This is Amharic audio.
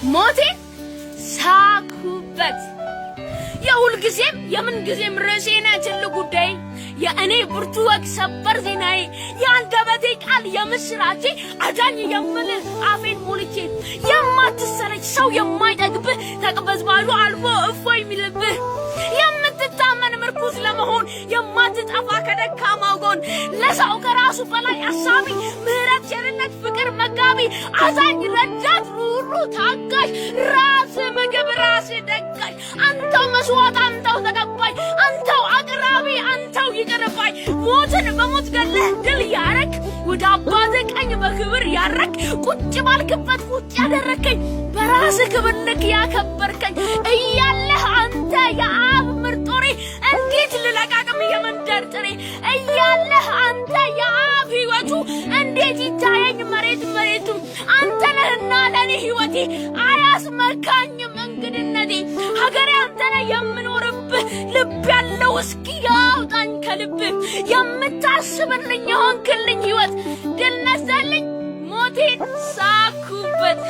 ሞቴን ሳኩበት የሁል ጊዜም የምን ጊዜም ርዕሴና ትልቅ ጉዳይ የእኔ ብርቱ ወግ ሰበር ዜናዬ የአንደበቴ ቃል የምስራቼ አዳኝ የምልህ አፌን ሞልቼ የማትሰለች ሰው የማይጠግብህ ተቅበዝባዡ አልፎ እፎይ የሚልብህ የምትታመን ምርኩዝ ለመሆን የማትጠፋ ከደካማው ጎን ለሰው ከራሱ በላይ አሳቢ ምህረት ቸርነት ፍቅር መጋቢ አዛኝ ረዳት ሩሩ ታጋሽ ራስ ምግብ ራስ ደጋሽ አንተው መስዋዕት አንተው ተቀባይ አንተው አቅራቢ አንተው ይቅር ባይ ሞትን በሞት ገለህ ድል ያረክ ወደ አባትህ ቀኝ በክብር ያረክ ቁጭ ባልክበት ቁጭ ያደረከኝ በራስህ ክብር ልክ ያከበርከኝ እያለህ አንተ የአብ ምርጥ ወሬ እንዴት ልለቃቅም የመንደር ጥሬ እያለህ አንተ የአብ ሕይወቱ እንዴት ይታየኝ መሬት መሬቱ አንተ ነህና ለኔ ሕይወቴ አያስመካኝም እንግድነቴ ሀገሬ አንተ ነህ የምኖርብህ ልብ ያለው እስኪ ያውጣኝ ከልብህ የምታስብልኝ የሆንክልኝ ሕይወት ድል ነስተህልኝ ሞቴን ሳኩበት